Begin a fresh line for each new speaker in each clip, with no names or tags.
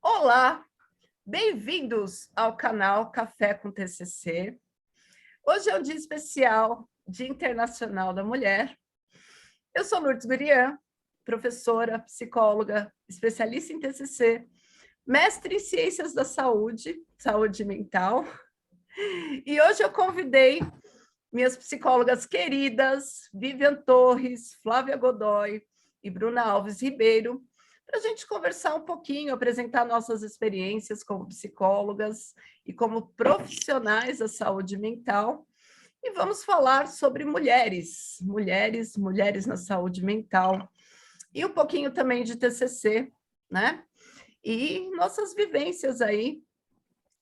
Olá, bem-vindos ao canal Café com TCC. Hoje é um dia especial, Dia Internacional da Mulher. Eu sou Lourdes Gurian, professora, psicóloga, especialista em TCC, mestre em Ciências da Saúde, saúde mental. E hoje eu convidei minhas psicólogas queridas, Vivian Torres, Flávia Godoy e Bruna Alves Ribeiro, para a gente conversar um pouquinho, apresentar nossas experiências como psicólogas e como profissionais da saúde mental. E vamos falar sobre mulheres na saúde mental. E um pouquinho também de TCC, né? E nossas vivências aí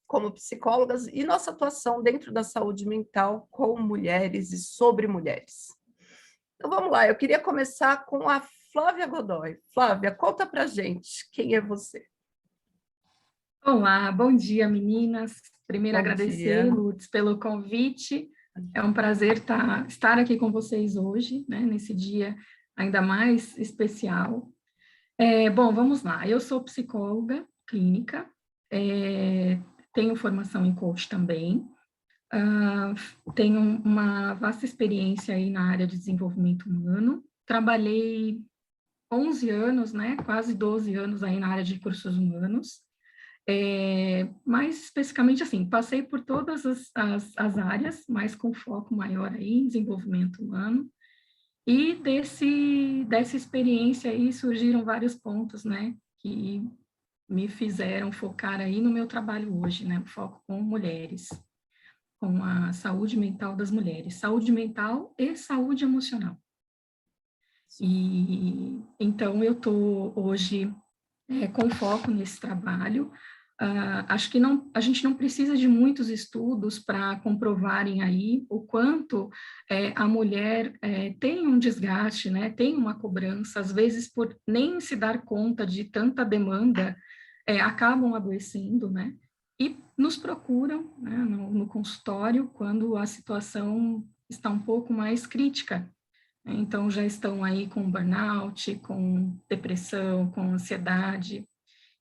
como psicólogas e nossa atuação dentro da saúde mental com mulheres e sobre mulheres. Então vamos lá, eu queria começar com a Flávia Godoy. Flávia, conta pra gente, quem é você?
Olá, bom dia, meninas. Primeiro,
Bom
agradecer,
dia.
Lourdes, pelo convite. É um prazer estar aqui com vocês hoje, né, nesse dia ainda mais especial. Bom, vamos lá. Eu sou psicóloga clínica, tenho formação em coach também, tenho uma vasta experiência aí na área de desenvolvimento humano. Trabalhei 11 anos, né, quase 12 anos aí na área de recursos humanos. Mais especificamente, assim, passei por todas as áreas, mas com foco maior aí em desenvolvimento humano, e dessa experiência aí surgiram vários pontos, né, que me fizeram focar aí no meu trabalho hoje, né, o foco com mulheres, com a saúde mental das mulheres, saúde mental e saúde emocional. E então eu estou hoje com foco nesse trabalho. Acho que a gente não precisa de muitos estudos para comprovarem aí o quanto a mulher tem um desgaste, né, tem uma cobrança, às vezes por nem se dar conta de tanta demanda, acabam adoecendo, né, e nos procuram, né, no consultório quando a situação está um pouco mais crítica. Então, já estão aí com burnout, com depressão, com ansiedade.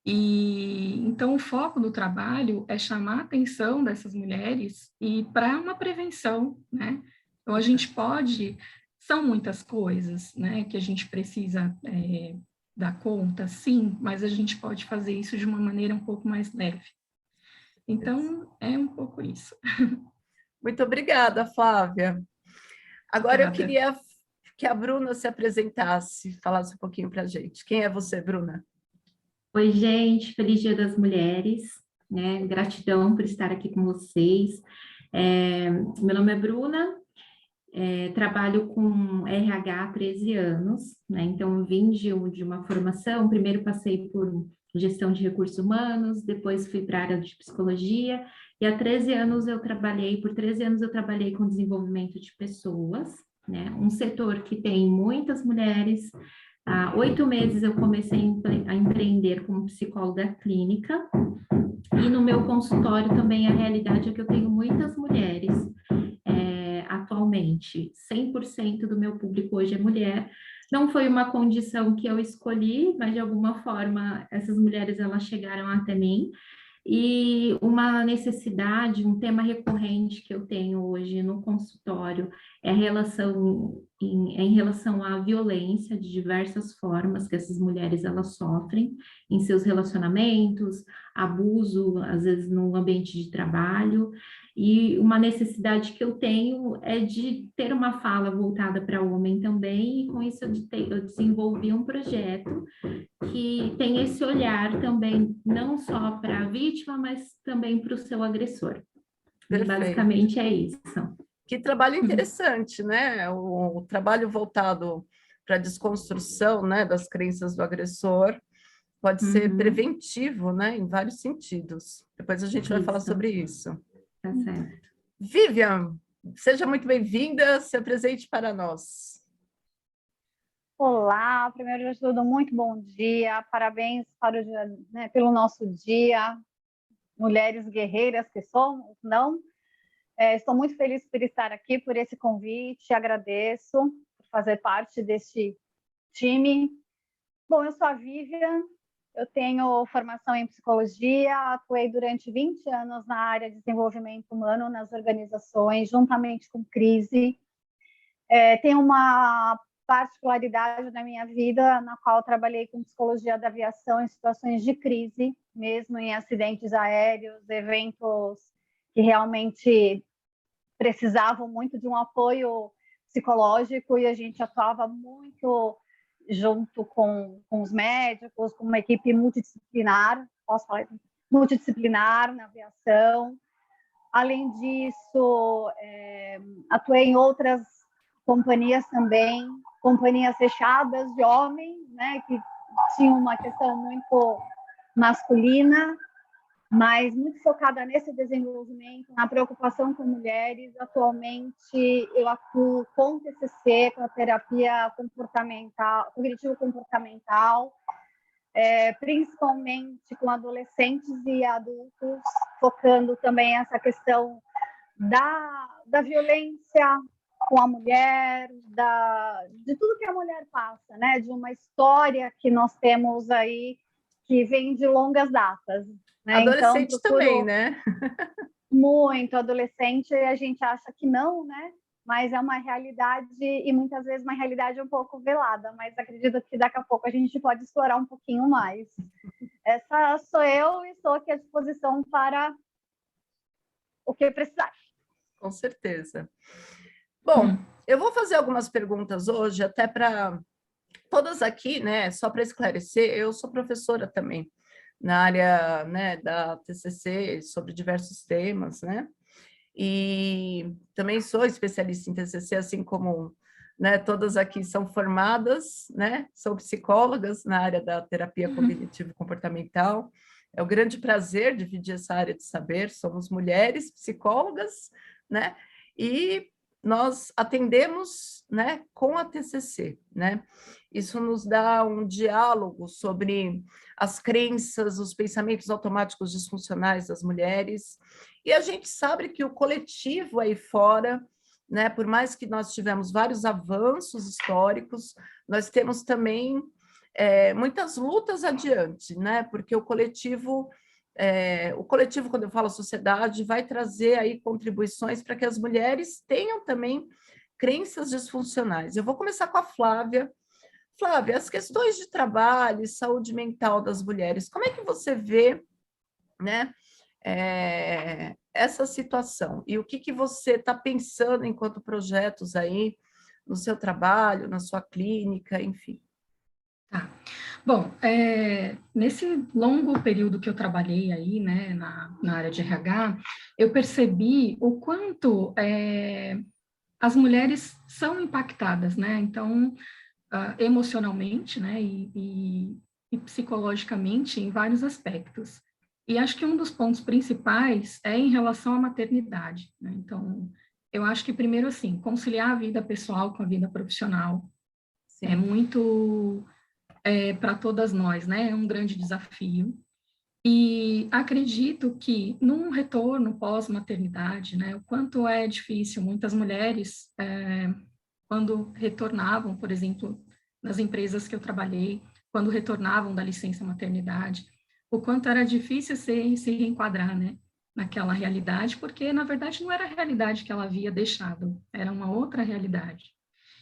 E então o foco do trabalho é chamar a atenção dessas mulheres e para uma prevenção, né? Então a gente pode, são muitas coisas, né, que a gente precisa dar conta, sim, mas a gente pode fazer isso de uma maneira um pouco mais leve. Então é um pouco isso.
Muito obrigada, Flávia. Agora eu
Obrigada.
queria que a Bruna se apresentasse, falasse um pouquinho para a gente. Quem é você, Bruna?
Oi, gente, feliz Dia das Mulheres, né? Gratidão por estar aqui com vocês. Meu nome é Bruna, trabalho com RH há 13 anos, né? Então, eu vim de uma formação, primeiro passei por gestão de recursos humanos, depois fui para a área de psicologia, e há 13 anos por 13 anos eu trabalhei com desenvolvimento de pessoas, né? Um setor que tem muitas mulheres. Há 8 meses eu comecei a empreender como psicóloga clínica, e no meu consultório também a realidade é que eu tenho muitas mulheres atualmente. 100% do meu público hoje é mulher. Não foi uma condição que eu escolhi, mas de alguma forma essas mulheres elas chegaram até mim. E uma necessidade, um tema recorrente que eu tenho hoje no consultório é a relação em relação à violência de diversas formas que essas mulheres elas sofrem em seus relacionamentos, abuso, às vezes no ambiente de trabalho, e uma necessidade que eu tenho é de ter uma fala voltada para o homem também, e com isso eu desenvolvi um projeto que tem esse olhar também, não só para a vítima, mas também para o seu agressor. E
Perfeito.
basicamente é isso.
Que trabalho interessante, né? O trabalho voltado para a desconstrução, né, das crenças do agressor pode ser
Uhum,
preventivo, né, em vários sentidos. Depois a gente vai falar
isso,
sobre isso.
tá certo.
Vivian, seja muito bem-vinda, se apresente para nós.
Olá, primeiro de tudo, muito bom dia, parabéns para o dia, né, pelo nosso dia, mulheres guerreiras que somos, não? Estou muito feliz por estar aqui, por esse convite, agradeço por fazer parte deste time. Bom, eu sou a Vivian, Eu tenho formação em psicologia, atuei durante 20 anos na área de desenvolvimento humano nas organizações, juntamente com crise. Tenho uma particularidade na minha vida, na qual trabalhei com psicologia da aviação em situações de crise, mesmo em acidentes aéreos, eventos que realmente precisavam muito de um apoio psicológico, e a gente atuava muito junto com os médicos, com uma equipe multidisciplinar, posso falar multidisciplinar na aviação. Além disso, atuei em outras companhias também, companhias fechadas de homens, né, que tinham uma questão muito masculina, mas muito focada nesse desenvolvimento, na preocupação com mulheres. Atualmente, eu atuo com TCC, com a terapia comportamental, cognitivo-comportamental, principalmente com adolescentes e adultos, focando também essa questão da violência com a mulher, de tudo que a mulher passa, né? De uma história que nós temos aí que vem de longas datas. Né?
Adolescente
então,
também, né?
Muito adolescente, a gente acha que não, né? Mas é uma realidade, e muitas vezes uma realidade um pouco velada, mas acredito que daqui a pouco a gente pode explorar um pouquinho mais. Essa sou eu, e estou aqui à disposição para o que precisar.
Com certeza. Bom, eu vou fazer algumas perguntas hoje, até para todas aqui, né? Só para esclarecer, eu sou professora também na área, né, da TCC, sobre diversos temas, né? E também sou especialista em TCC, assim como, né, todas aqui são formadas, né? São psicólogas na área da terapia cognitivo-comportamental. É um grande prazer dividir essa área de saber. Somos mulheres psicólogas, né? E nós atendemos, né, com a TCC, né? Isso nos dá um diálogo sobre as crenças, os pensamentos automáticos disfuncionais das mulheres. E a gente sabe que o coletivo aí fora, né, por mais que nós tivemos vários avanços históricos, nós temos também muitas lutas adiante, né? Porque o coletivo, quando eu falo sociedade, vai trazer aí contribuições para que as mulheres tenham também crenças disfuncionais. Eu vou começar com a Flávia. Flávia, as questões de trabalho e saúde mental das mulheres, como é que você vê, né, essa situação? E o que você está pensando enquanto projetos aí no seu trabalho, na sua clínica, enfim?
Tá. Bom, nesse longo período que eu trabalhei aí, né, na área de RH, eu percebi o quanto as mulheres são impactadas, né? Então, emocionalmente, né, e psicologicamente em vários aspectos. E acho que um dos pontos principais é em relação à maternidade, né? Então, eu acho que primeiro, assim, conciliar a vida pessoal com a vida profissional é muito para todas nós, né? É um grande desafio. E acredito que num retorno pós-maternidade, né, o quanto é difícil, muitas mulheres, quando retornavam, por exemplo, nas empresas que eu trabalhei, quando retornavam da licença maternidade, o quanto era difícil se reenquadrar, né, naquela realidade, porque, na verdade, não era a realidade que ela havia deixado, era uma outra realidade.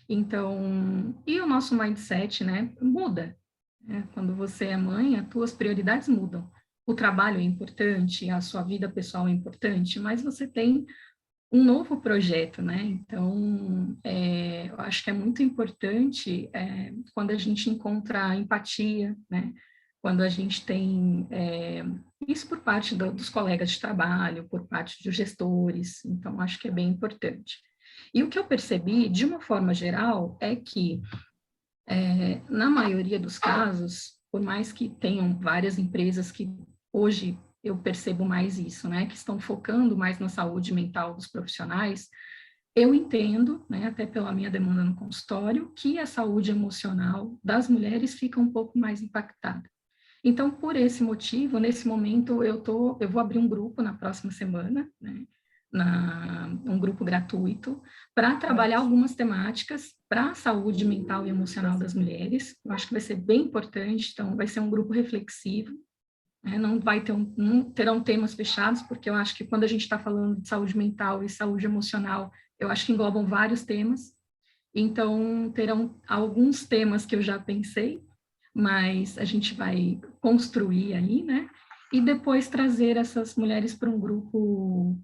Então, e o nosso mindset, né, muda. Né? Quando você é mãe, as tuas prioridades mudam. O trabalho é importante, a sua vida pessoal é importante, mas você tem um novo projeto, né? Então, eu acho que é muito importante quando a gente encontra empatia, né? Quando a gente tem isso por parte dos colegas de trabalho, por parte dos gestores, então acho que é bem importante. E o que eu percebi, de uma forma geral, é que, na maioria dos casos, por mais que tenham várias empresas que hoje eu percebo mais isso, né, que estão focando mais na saúde mental dos profissionais, eu entendo, né, até pela minha demanda no consultório, que a saúde emocional das mulheres fica um pouco mais impactada. Então, por esse motivo, nesse momento, eu vou abrir um grupo na próxima semana, né, um grupo gratuito para trabalhar algumas temáticas para a saúde mental e emocional das mulheres. Eu acho que vai ser bem importante, então vai ser um grupo reflexivo, né? Não terão temas fechados, porque eu acho que quando a gente está falando de saúde mental e saúde emocional, eu acho que englobam vários temas. Então, terão alguns temas que eu já pensei, mas a gente vai construir aí, né? E depois trazer essas mulheres para um grupo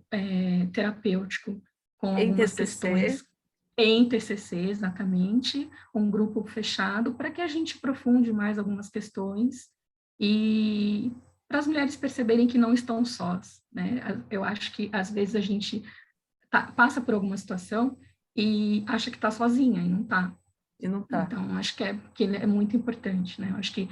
terapêutico com
Em
algumas
TCC.
questões em TCC, exatamente, um grupo fechado, para que a gente aprofunde mais algumas questões e para as mulheres perceberem que não estão sós, né? Eu acho que, às vezes, a gente passa por alguma situação e acha que está sozinha, e não está.
E não tá.
Então, acho que é muito importante, né? Acho que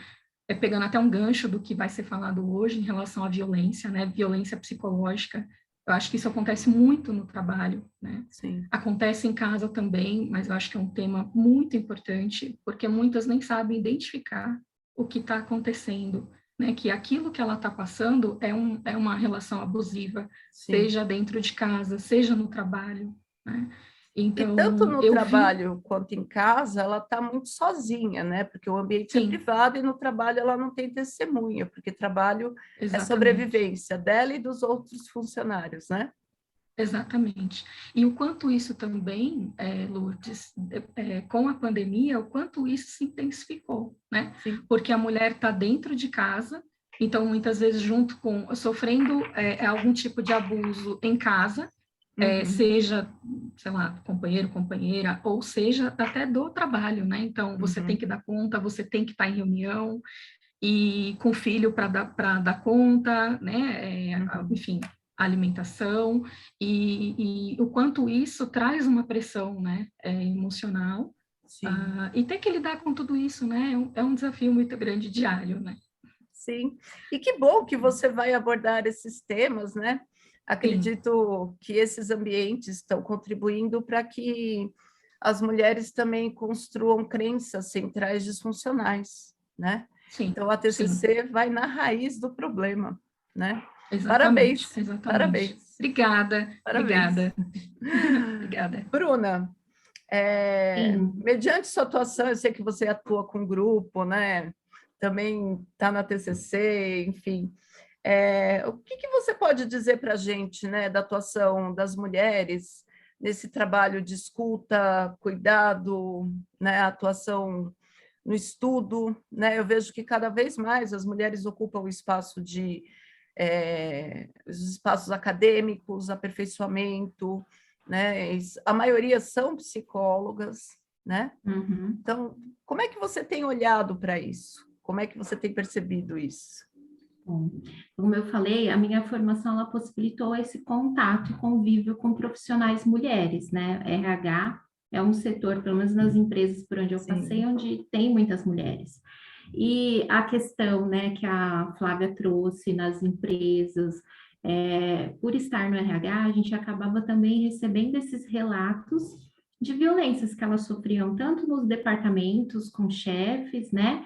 pegando até um gancho do que vai ser falado hoje em relação à violência, né? Violência psicológica. Eu acho que isso acontece muito no trabalho, né?
Sim.
Acontece em casa também, mas eu acho que é um tema muito importante, porque muitas nem sabem identificar o que está acontecendo, né? Que aquilo que ela está passando é uma relação abusiva,
Sim.
seja dentro de casa, seja no trabalho, né? Então,
e tanto no trabalho quanto em casa, ela está muito sozinha, né? Porque o ambiente é privado e no trabalho ela não tem testemunha, porque trabalho é sobrevivência dela e dos outros funcionários, né?
Exatamente. E o quanto isso também, Lourdes, com a pandemia, o quanto isso se intensificou, né?
Sim.
Porque a mulher está dentro de casa, então muitas vezes sofrendo algum tipo de abuso em casa, seja, sei lá, companheiro, companheira, ou seja, até do trabalho, né? Então, você tem que dar conta, você tem que estar em reunião, e com filho para dar conta, né? Enfim, alimentação, e o quanto isso traz uma pressão, né? Emocional. E ter que lidar com tudo isso, né? É um desafio muito grande diário, né?
Sim, e que bom que você vai abordar esses temas, né? Acredito que esses ambientes estão contribuindo para que as mulheres também construam crenças centrais disfuncionais, né?
Sim,
então, a TCC vai na raiz do problema, né?
Exatamente,
Parabéns,
exatamente.
Parabéns.
Obrigada,
Parabéns.
obrigada. Obrigada.
Bruna, mediante sua atuação, eu sei que você atua com grupo, né? Também está na TCC, enfim. O que você pode dizer para a gente, né, da atuação das mulheres nesse trabalho de escuta, cuidado, né, atuação no estudo, né? Eu vejo que cada vez mais as mulheres ocupam o espaço os espaços acadêmicos, aperfeiçoamento, né? A maioria são psicólogas, né? Então, como é que você tem olhado para isso? Como é que você tem percebido isso?
Bom, como eu falei, a minha formação ela possibilitou esse contato e convívio com profissionais mulheres, né? RH é um setor, pelo menos nas empresas por onde eu passei, onde tem muitas mulheres. E a questão, né, que a Flávia trouxe nas empresas, por estar no RH, a gente acabava também recebendo esses relatos de violências que elas sofriam, tanto nos departamentos, com chefes, né?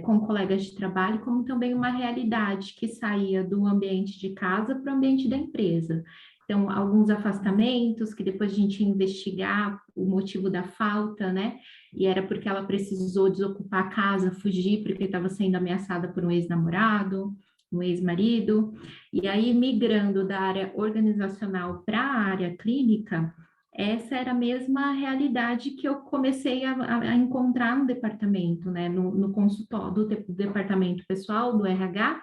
Com colegas de trabalho, como também uma realidade que saía do ambiente de casa para o ambiente da empresa. Então, alguns afastamentos, que depois a gente ia investigar o motivo da falta, né? E era porque ela precisou desocupar a casa, fugir, porque estava sendo ameaçada por um ex-namorado, um ex-marido. E aí, migrando da área organizacional para a área clínica, essa era a mesma realidade que eu comecei a encontrar no departamento, né? No consultório, do departamento pessoal, do RH,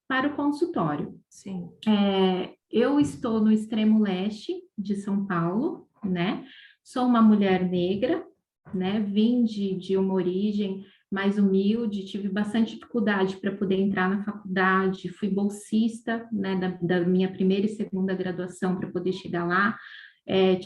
para o consultório.
Sim.
Eu estou no extremo leste de São Paulo, né? Sou uma mulher negra, né? Vim de uma origem mais humilde, tive bastante dificuldade para poder entrar na faculdade, fui bolsista, né? Da minha primeira e segunda graduação para poder chegar lá.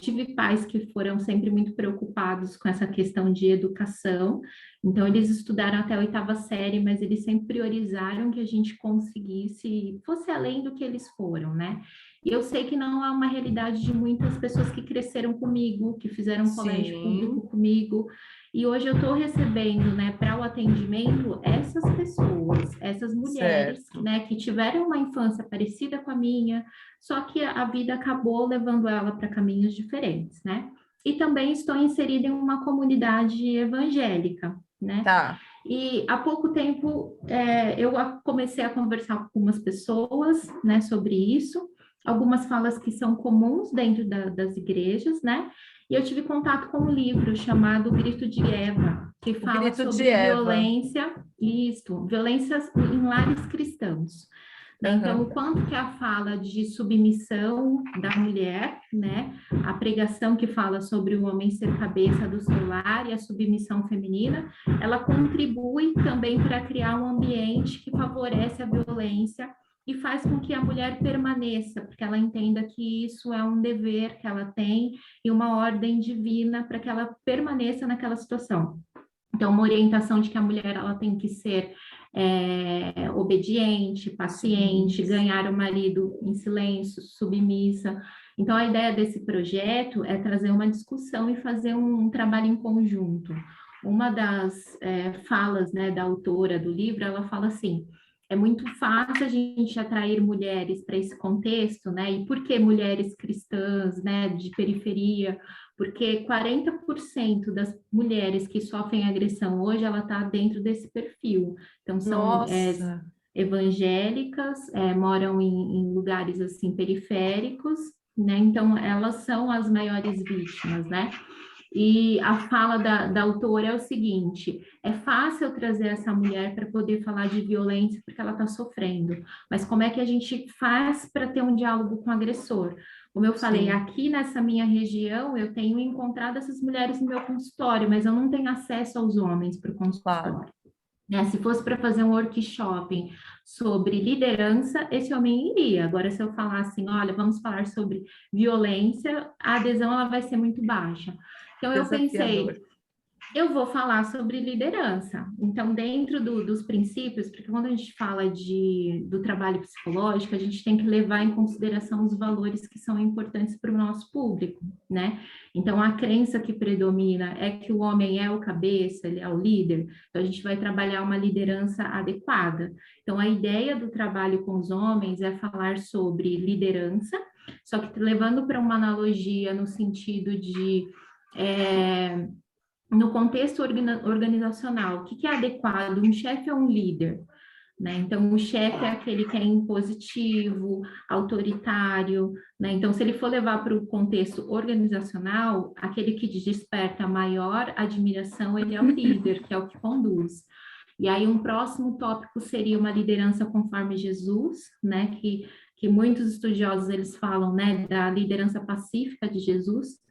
Tive pais que foram sempre muito preocupados com essa questão de educação, então eles estudaram até a 8ª série, mas eles sempre priorizaram que a gente conseguisse, fosse além do que eles foram, né? E eu sei que não é uma realidade de muitas pessoas que cresceram comigo, que fizeram colégio público comigo, E hoje eu estou recebendo, né, para o atendimento essas pessoas, essas mulheres,
Certo.
né, que tiveram uma infância parecida com a minha, só que a vida acabou levando ela para caminhos diferentes, né? E também estou inserida em uma comunidade evangélica, né?
Tá.
E há pouco tempo eu comecei a conversar com algumas pessoas, né, sobre isso, algumas falas que são comuns dentro das igrejas, né? E eu tive contato com um livro chamado Grito de Eva, que
O
fala
Grito de
sobre
Eva.
violências em lares cristãos. Né? Então, o quanto que a fala de submissão da mulher, né? A pregação que fala sobre o homem ser cabeça do seu lar e a submissão feminina, ela contribui também para criar um ambiente que favorece a violência e faz com que a mulher permaneça, porque ela entenda que isso é um dever que ela tem e uma ordem divina para que ela permaneça naquela situação. Então, uma orientação de que a mulher ela tem que ser obediente, paciente, ganhar o marido em silêncio, submissa. Então, a ideia desse projeto é trazer uma discussão e fazer um trabalho em conjunto. Uma das falas, né, da autora do livro, ela fala assim: é muito fácil a gente atrair mulheres para esse contexto, né? E por que mulheres cristãs, né, de periferia? Porque 40% das mulheres que sofrem agressão hoje, ela está dentro desse perfil. Então, são
Nossa.
evangélicas, moram em lugares, assim, periféricos, né? Então, elas são as maiores vítimas, né? E a fala da autora é o seguinte: é fácil trazer essa mulher para poder falar de violência porque ela está sofrendo, mas como é que a gente faz para ter um diálogo com o agressor? Como eu falei,
Sim.
aqui nessa minha região, eu tenho encontrado essas mulheres no meu consultório, mas eu não tenho acesso aos homens para o consultório.
Claro.
Né? Se fosse para fazer um workshop sobre liderança, esse homem iria. Agora, se eu falar assim, olha, vamos falar sobre violência, a adesão ela vai ser muito baixa. Então, eu
Desafiador.
pensei, eu vou falar sobre liderança. Então, dentro dos princípios, porque quando a gente fala do trabalho psicológico, a gente tem que levar em consideração os valores que são importantes para o nosso público, né? Então, a crença que predomina é que o homem é o cabeça, ele é o líder. Então, a gente vai trabalhar uma liderança adequada. Então, a ideia do trabalho com os homens é falar sobre liderança, só que levando para uma analogia no sentido de no contexto organizacional, o que é adequado? Um chefe é um líder, né? Então, o chefe é aquele que é impositivo, autoritário, né? Então, se ele for levar para o contexto organizacional, aquele que desperta maior admiração, ele é o líder, que é o que conduz. E aí, um próximo tópico seria uma liderança conforme Jesus, né? Que muitos estudiosos, eles falam, né? Da liderança pacífica de Jesus,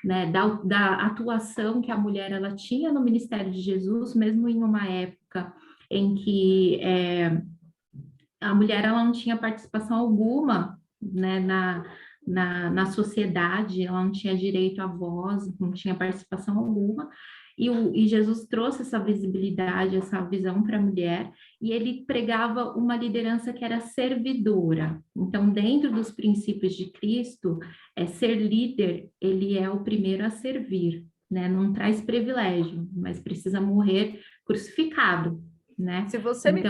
né, da atuação que a mulher ela tinha no ministério de Jesus, mesmo em uma época em que a mulher ela não tinha participação alguma, né, na sociedade, ela não tinha direito à voz, não tinha participação alguma, e Jesus trouxe essa visibilidade, essa visão para a mulher, e ele pregava uma liderança que era servidora. Então, dentro dos princípios de Cristo, ser líder, ele é o primeiro a servir, né? Não traz privilégio, mas precisa morrer crucificado, né?
Se você me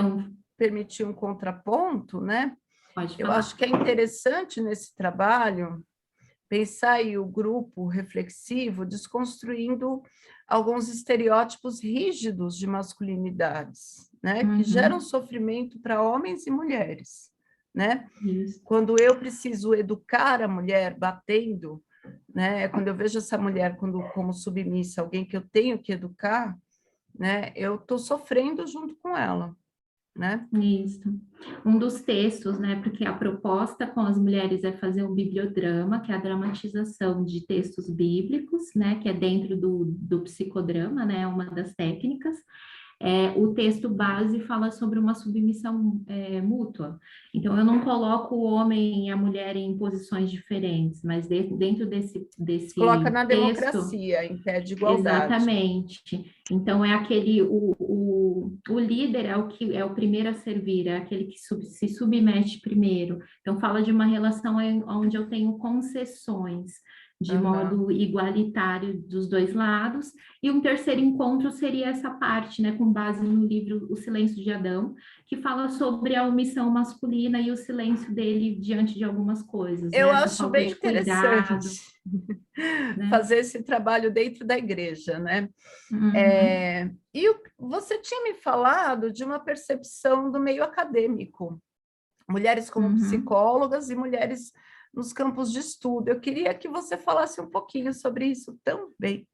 permitir um contraponto, né?
Pode
Eu
falar.
acho que é interessante nesse trabalho pensar aí o grupo reflexivo desconstruindo alguns estereótipos rígidos de masculinidades, né? Que geram sofrimento para homens e mulheres, né?
Isso.
Quando eu preciso educar a mulher batendo, né? Quando eu vejo essa mulher como submissa, alguém que eu tenho que educar, né? Eu estou sofrendo junto com ela, né?
Isso. Um dos textos, né? Porque a proposta com as mulheres é fazer um bibliodrama, que é a dramatização de textos bíblicos, né? Que é dentro do psicodrama, né? Uma das técnicas. O texto base fala sobre uma submissão mútua. Então, eu não coloco o homem e a mulher em posições diferentes, mas dentro desse
Coloca na
texto...
democracia, em pé de igualdade.
Exatamente. Então, é aquele... O líder é o primeiro a servir, é aquele que se submete primeiro. Então, fala de uma relação onde eu tenho concessões, de modo igualitário dos dois lados. E um terceiro encontro seria essa parte, né, com base no livro O Silêncio de Adão, que fala sobre a omissão masculina e o silêncio dele diante de algumas coisas,
Eu
né? Essa
acho
falta
bem
de cuidado,
interessante
né?
fazer esse trabalho dentro da igreja, né?
Uhum.
Você tinha me falado de uma percepção do meio acadêmico, mulheres como
Uhum.
psicólogas e mulheres nos campos de estudo. Eu queria que você falasse um pouquinho sobre isso também.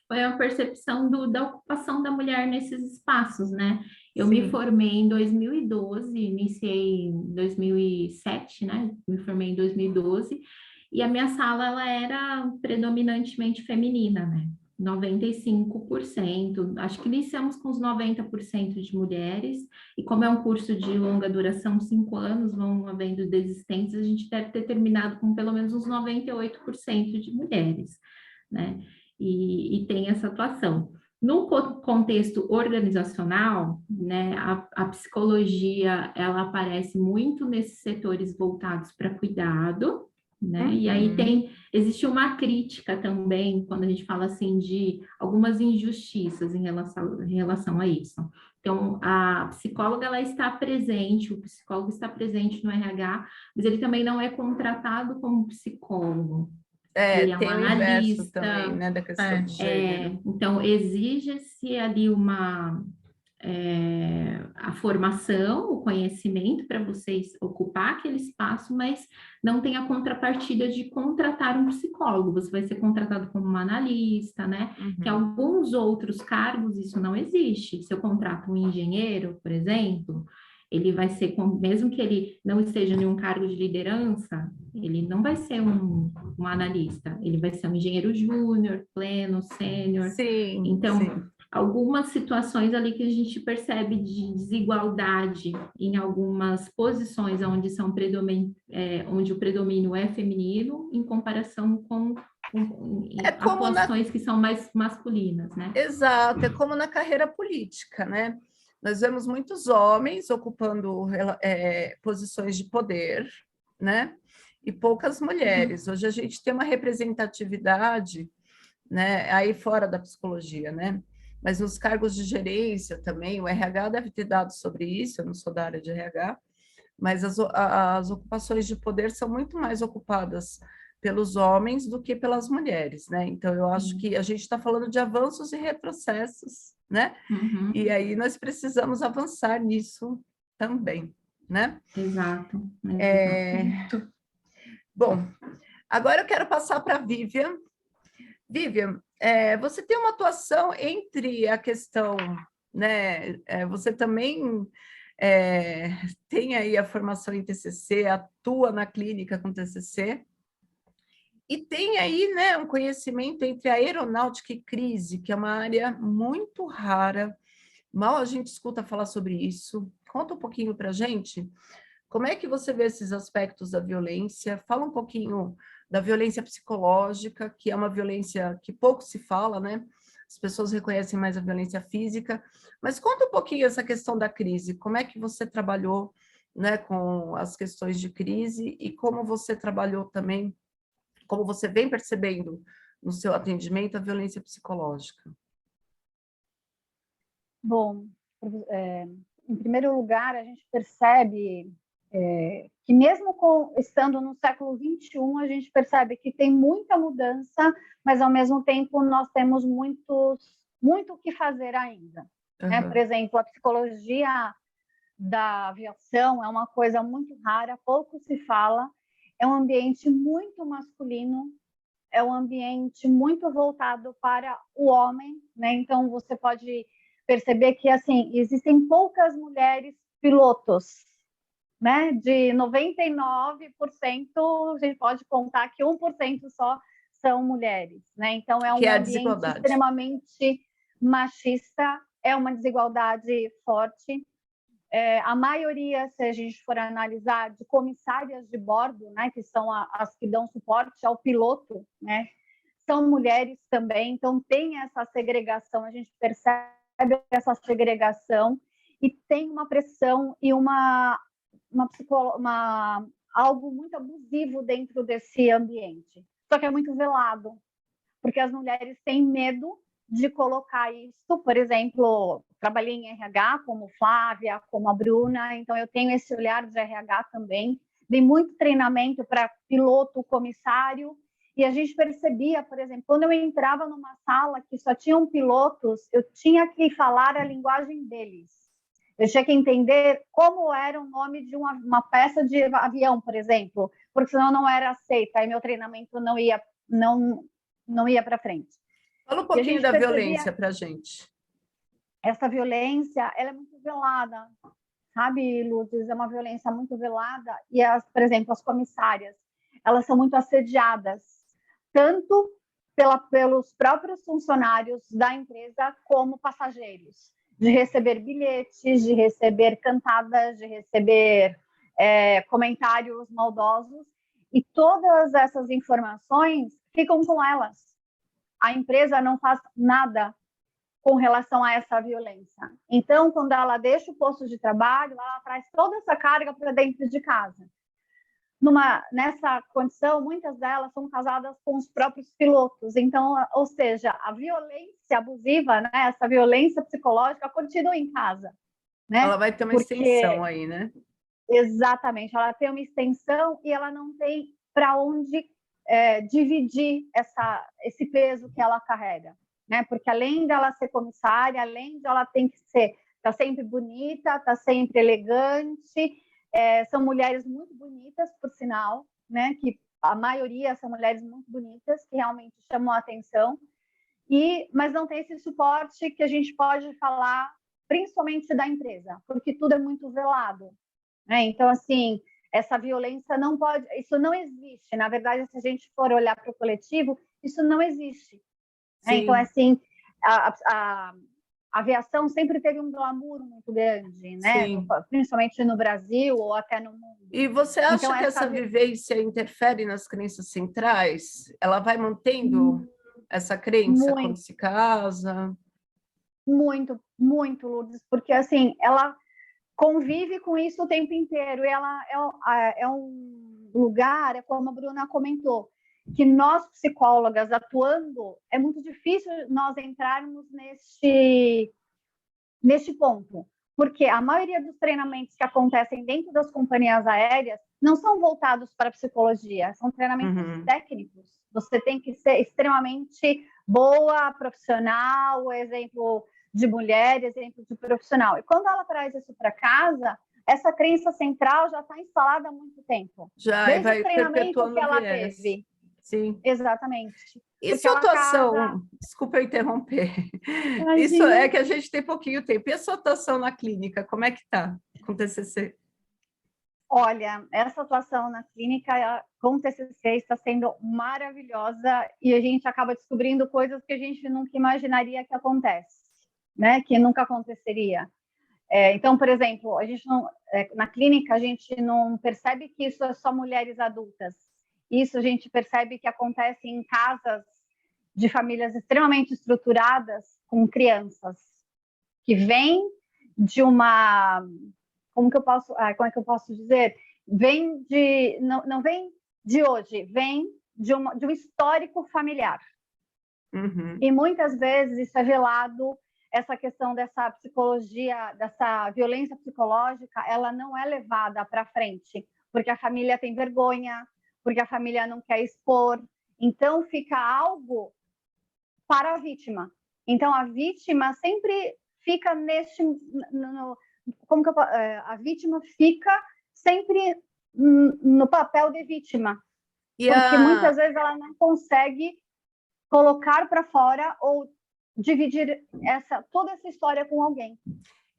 Foi a percepção da ocupação da mulher nesses espaços, né? Eu me
Sim.
formei em 2012, iniciei em 2007, né? Me formei em 2012, e a minha sala ela era predominantemente feminina, né? 95%, acho que iniciamos com os 90% de mulheres, e como é um curso de longa duração, 5 anos, vão havendo desistentes, a gente deve ter terminado com pelo menos uns 98% de mulheres, né? E tem essa atuação. No contexto organizacional, né, a psicologia ela aparece muito nesses setores voltados para cuidado, né? E aí existe uma crítica também quando a gente fala assim de algumas injustiças em relação a isso. Então, a psicóloga ela está presente, o psicólogo está presente no RH, mas ele também não é contratado como psicólogo. Ele é um
Tem o inverso
analista,
também, né, da questão de gênero.
então exige-se ali a formação, o conhecimento para vocês ocupar aquele espaço, mas não tem a contrapartida de contratar um psicólogo. Você vai ser contratado como um analista, né? Que alguns outros cargos isso não existe. Se eu contrato um engenheiro, por exemplo, ele vai ser, mesmo que ele não esteja em um cargo de liderança, ele não vai ser um analista, ele vai ser um engenheiro júnior, pleno, sênior.
Sim,
Então,
sim.
algumas situações ali que a gente percebe de desigualdade em algumas posições onde onde o predomínio é feminino, em comparação com atuações que são mais masculinas, né?
Exato, é como na carreira política, né? Nós vemos muitos homens ocupando posições de poder, né? E poucas mulheres. Hoje a gente tem uma representatividade, né? Aí fora da psicologia, né? Mas nos cargos de gerência também, o RH deve ter dados sobre isso, eu não sou da área de RH, mas as ocupações de poder são muito mais ocupadas pelos homens do que pelas mulheres, né? Então, eu acho que a gente está falando de avanços e retrocessos, né? E aí nós precisamos avançar nisso também, né?
Exato.
Bom, agora eu quero passar para a Vivian. Vivian, você tem uma atuação entre a questão, né? Você também tem aí a formação em TCC, atua na clínica com TCC, e tem aí, né, um conhecimento entre a aeronáutica e crise, que é uma área muito rara, mal a gente escuta falar sobre isso. Conta um pouquinho para a gente, como é que você vê esses aspectos da violência? Fala um pouquinho da violência psicológica, que é uma violência que pouco se fala, né? As pessoas reconhecem mais a violência física, mas conta um pouquinho essa questão da crise, como é que você trabalhou, né, com as questões de crise e como você trabalhou também, como você vem percebendo no seu atendimento a violência psicológica.
Bom, em primeiro lugar, a gente percebe que mesmo estando no século XXI, a gente percebe que tem muita mudança, mas ao mesmo tempo nós temos muito o que fazer ainda. Né? Por exemplo, a psicologia da aviação é uma coisa muito rara, pouco se fala, é um ambiente muito masculino, é um ambiente muito voltado para o homem, né? Então você pode perceber que assim existem poucas mulheres pilotos, né? De 99%, a gente pode contar que 1% só são mulheres, né? Então é um ambiente extremamente machista, é uma desigualdade forte. A maioria, se a gente for analisar, de comissárias de bordo, né, que são as que dão suporte ao piloto, né, são mulheres também, então tem essa segregação, a gente percebe essa segregação e tem uma pressão e algo muito abusivo dentro desse ambiente. só que é muito velado, porque as mulheres têm medo de colocar isso. Por exemplo, trabalhei em RH como Flávia, como a Bruna, então eu tenho esse olhar de RH também. Dei muito treinamento para piloto, comissário, e a gente percebia, por exemplo, quando eu entrava numa sala que só tinham pilotos, eu tinha que falar a linguagem deles. Eu tinha que entender como era o nome de uma peça de avião, por exemplo, porque senão não era aceita, aí meu treinamento não ia para frente.
Fala um pouquinho da violência para a gente.
Essa violência, ela é muito velada, sabe, Lourdes? É uma violência muito velada. E, por exemplo, as comissárias, elas são muito assediadas, tanto pelos próprios funcionários da empresa como passageiros, de receber bilhetes, de receber cantadas, de receber comentários maldosos, e todas essas informações ficam com elas. A empresa não faz nada com relação a essa violência. Então, quando ela deixa o posto de trabalho, ela traz toda essa carga para dentro de casa. Nessa condição, muitas delas são casadas com os próprios pilotos. Então, ou seja, a violência abusiva, né, essa violência psicológica continua em casa. Né?
Ela vai ter uma extensão aí, né?
Exatamente, ela tem uma extensão e ela não tem para onde dividir esse peso que ela carrega. Né? Porque além dela ser comissária, além de ela tem que tá sempre bonita, tá sempre elegante, são mulheres muito bonitas, por sinal, né? Que a maioria são mulheres muito bonitas, que realmente chamam a atenção, mas não tem esse suporte que a gente pode falar, principalmente da empresa, porque tudo é muito velado. Né? Então, assim, essa violência não pode, isso não existe. Na verdade, se a gente for olhar para o coletivo, isso não existe. Então, assim, a aviação sempre teve um glamour muito grande, né? Principalmente no Brasil ou até no mundo.
E você acha que essa vivência interfere nas crenças centrais? Ela vai mantendo essa crença quando se casa?
Muito, muito, Lourdes, porque assim, ela convive com isso o tempo inteiro. E ela é um lugar, como a Bruna comentou, que nós, psicólogas, atuando, é muito difícil nós entrarmos neste ponto, porque a maioria dos treinamentos que acontecem dentro das companhias aéreas não são voltados para a psicologia, são treinamentos técnicos. Você tem que ser extremamente boa, profissional, exemplo de mulher, exemplo de profissional. E quando ela traz isso para casa, essa crença central já está instalada há muito tempo.
Já,
desde
vai
o treinamento que ela
viés.
teve.
Sim.
Exatamente.
E sua atuação, desculpa eu interromper, isso é que a gente tem pouquinho tempo, e a sua atuação na clínica, como é que está com o TCC?
Olha, essa atuação na clínica com o TCC está sendo maravilhosa, e a gente acaba descobrindo coisas que a gente nunca imaginaria que acontece, né? Que nunca aconteceria. Então, por exemplo, a gente na clínica a gente não percebe que isso é só mulheres adultas. Isso a gente percebe que acontece em casas de famílias extremamente estruturadas com crianças que vêm de uma, como é que eu posso dizer? Não vem de hoje, vem de um histórico familiar. E muitas vezes isso é velado. Essa questão dessa psicologia, dessa violência psicológica, ela não é levada para frente, porque a família tem vergonha, porque a família não quer expor. Então, fica algo para a vítima. Então, a vítima sempre fica a vítima fica sempre no papel de vítima, porque muitas vezes ela não consegue colocar para fora ou dividir toda essa história com alguém.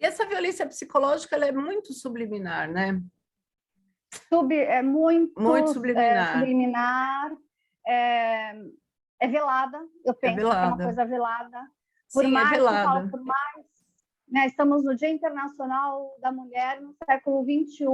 E essa violência psicológica, ela é muito subliminar, né?
Muito
subliminar.
É velada, eu penso que é uma coisa velada.
Sim, é velada.
Né, estamos no Dia Internacional da Mulher, no século XXI.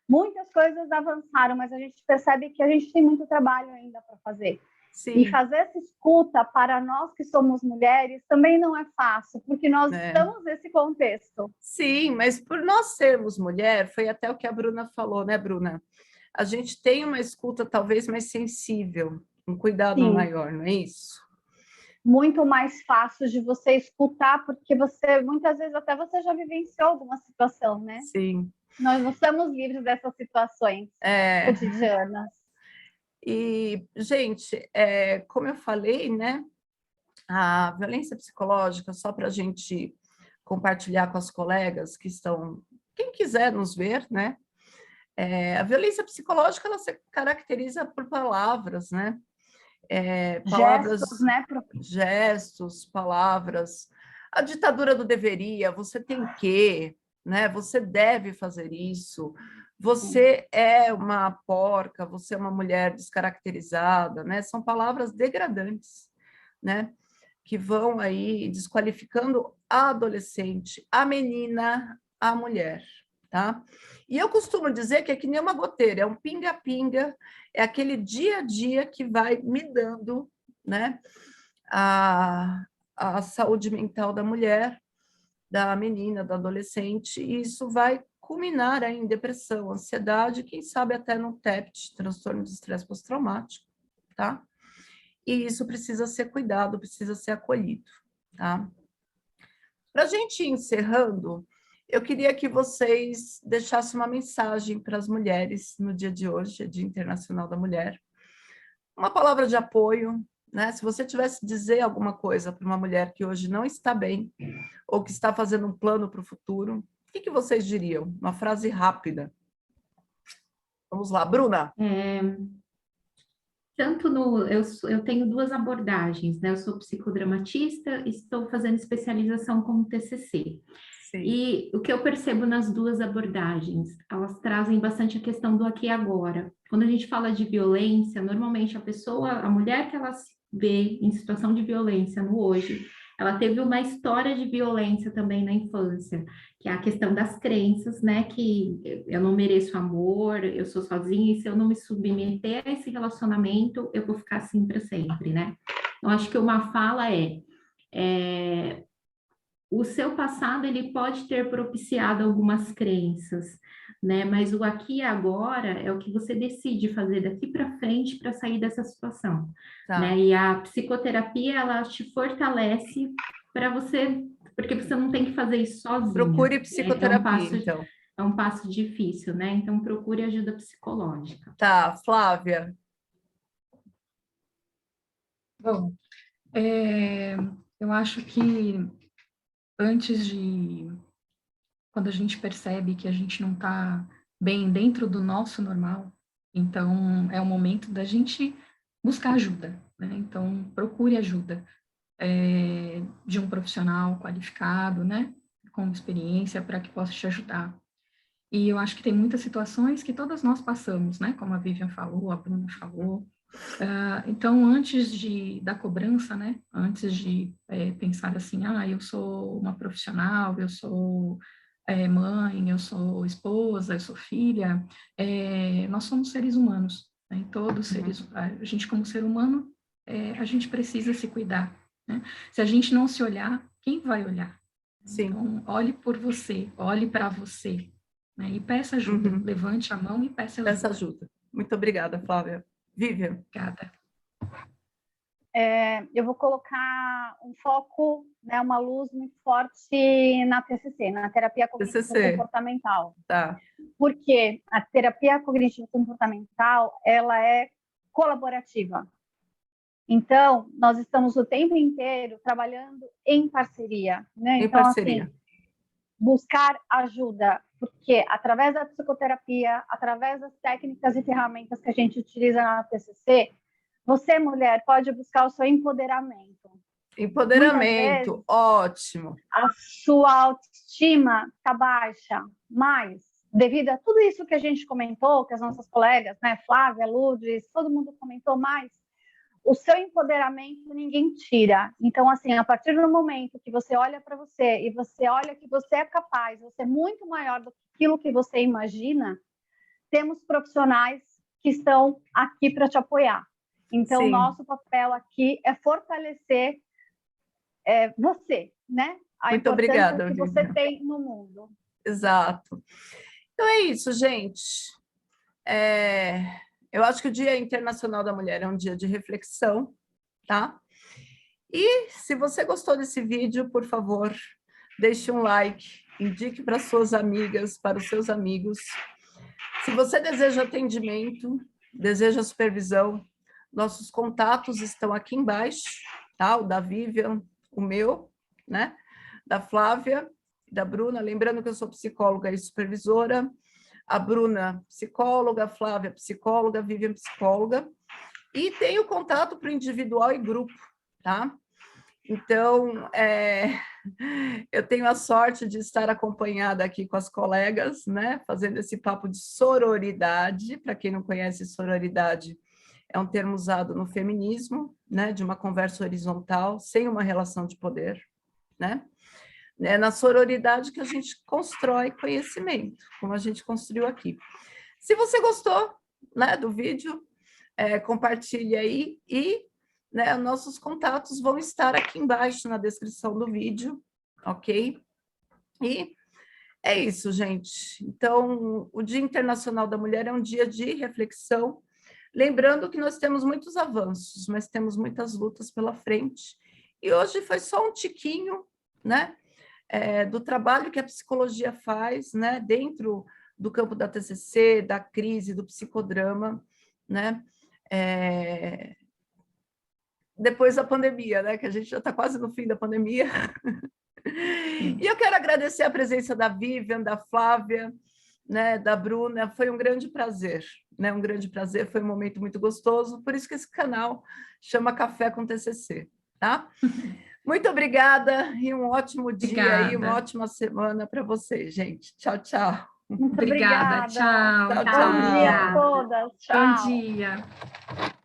Muitas coisas avançaram, mas a gente percebe que a gente tem muito trabalho ainda para fazer. Sim. E fazer essa escuta para nós que somos mulheres também não é fácil, porque nós estamos nesse contexto.
Sim, mas por nós sermos mulher, foi até o que a Bruna falou, né, Bruna? A gente tem uma escuta talvez mais sensível. um cuidado
Sim.
maior, não é isso?
Muito mais fácil de você escutar, porque você, muitas vezes, até você já vivenciou alguma situação, né?
Sim.
Nós não estamos livres dessas situações cotidianas.
E, gente, como eu falei, né? A violência psicológica, só para a gente compartilhar com as colegas que estão, quem quiser nos ver, né? A violência psicológica, ela se caracteriza por palavras, né? Palavras,
Gestos, né?
gestos, palavras. A ditadura do deveria, você tem que, né? Você deve fazer isso. Você é uma porca, você é uma mulher descaracterizada, né? São palavras degradantes, né? Que vão aí desqualificando a adolescente, a menina, a mulher, tá? E eu costumo dizer que é que nem uma goteira, é um pinga-pinga, é aquele dia a dia que vai me dando, né, a saúde mental da mulher, da menina, da adolescente, e isso vai culminar aí em depressão, ansiedade, quem sabe até no TEPT, transtorno de estresse pós-traumático, tá? E isso precisa ser cuidado, precisa ser acolhido, tá? Para a gente ir encerrando, eu queria que vocês deixassem uma mensagem para as mulheres no dia de hoje, é Dia Internacional da Mulher. Uma palavra de apoio, né? Se você tivesse que dizer alguma coisa para uma mulher que hoje não está bem, ou que está fazendo um plano para o futuro, o que vocês diriam? Uma frase rápida. Vamos lá, Bruna.
Eu tenho duas abordagens, né? Eu sou psicodramatista e estou fazendo especialização como TCC.
Sim.
E o que eu percebo nas duas abordagens, elas trazem bastante a questão do aqui e agora. Quando a gente fala de violência, normalmente a mulher que ela se vê em situação de violência no hoje, ela teve uma história de violência também na infância, que é a questão das crenças, né? Que eu não mereço amor, eu sou sozinha, e se eu não me submeter a esse relacionamento, eu vou ficar assim para sempre, né? Eu acho que uma fala o seu passado ele pode ter propiciado algumas crenças, né? Mas o aqui e agora é o que você decide fazer daqui para frente para sair dessa situação,
Tá.
né? E a psicoterapia ela te fortalece para você, porque você não tem que fazer isso sozinha.
Procure psicoterapia, então.
É um passo difícil, né? Então procure ajuda psicológica.
Tá, Flávia.
Bom, eu acho que quando a gente percebe que a gente não está bem dentro do nosso normal, então é o momento da gente buscar ajuda, né? Então procure ajuda de um profissional qualificado, né? Com experiência para que possa te ajudar. E eu acho que tem muitas situações que todas nós passamos, né? Como a Vivian falou, a Bruna falou. Então, antes da cobrança, né? Antes de pensar assim, eu sou uma profissional, eu sou mãe, eu sou esposa, eu sou filha, nós somos seres humanos, né? Todos seres, a gente como ser humano, a gente precisa se cuidar, né? Se a gente não se olhar, quem vai olhar?
Sim.
Então, olhe por você, olhe para você, né? E peça ajuda, levante a mão e peça ajuda.
Peça ajuda. Muito obrigada, Flávia. Vivian.
Obrigada.
Eu vou colocar um foco, né, uma luz muito forte na TCC, na terapia cognitivo-comportamental.
Tá.
Porque a terapia cognitivo-comportamental, ela é colaborativa. Então, nós estamos o tempo inteiro trabalhando em parceria, né?
Em parceria.
Assim, buscar ajuda, porque através da psicoterapia, através das técnicas e ferramentas que a gente utiliza na TCC, você, mulher, pode buscar o seu empoderamento.
Empoderamento, ótimo.
A sua autoestima está baixa, mas devido a tudo isso que a gente comentou, que as nossas colegas, né, Flávia, Lourdes, todo mundo comentou mais, o seu empoderamento ninguém tira. Então, assim, a partir do momento que você olha para você e você olha que você é capaz, você é muito maior do que aquilo que você imagina, temos profissionais que estão aqui para te apoiar. Então,
Sim.
Nosso papel aqui é fortalecer você, né? A
Muito
importância
obrigada,
que você tem no mundo.
Exato. Então é isso, gente. Eu acho que o Dia Internacional da Mulher é um dia de reflexão, tá? E se você gostou desse vídeo, por favor, deixe um like, indique para suas amigas, para os seus amigos. Se você deseja atendimento, deseja supervisão, nossos contatos estão aqui embaixo, tá? O da Vivian, o meu, né? Da Flávia, da Bruna, lembrando que eu sou psicóloga e supervisora, a Bruna, psicóloga, a Flávia, psicóloga, a Vivian, psicóloga, e tem o contato para o individual e grupo, tá? Então, eu tenho a sorte de estar acompanhada aqui com as colegas, né, fazendo esse papo de sororidade. Para quem não conhece, sororidade é um termo usado no feminismo, né, de uma conversa horizontal, sem uma relação de poder, né? É na sororidade que a gente constrói conhecimento, como a gente construiu aqui. Se você gostou, né, do vídeo, compartilhe aí e, né, nossos contatos vão estar aqui embaixo na descrição do vídeo, ok? E é isso, gente. Então, o Dia Internacional da Mulher é um dia de reflexão, lembrando que nós temos muitos avanços, mas temos muitas lutas pela frente. E hoje foi só um tiquinho, né, do trabalho que a psicologia faz, né, dentro do campo da TCC, da crise, do psicodrama, né, depois da pandemia, né, que a gente já está quase no fim da pandemia. E eu quero agradecer a presença da Vivian, da Flávia, né, da Bruna, foi um grande prazer, né, um grande prazer, foi um momento muito gostoso, por isso que esse canal chama Café com TCC, tá? Muito obrigada e um ótimo dia e uma ótima semana para vocês, gente. Tchau, tchau.
Muito
Obrigada,
obrigada.
tchau.
Tchau,
Bom dia a
tchau.
todas. Tchau.
Bom dia.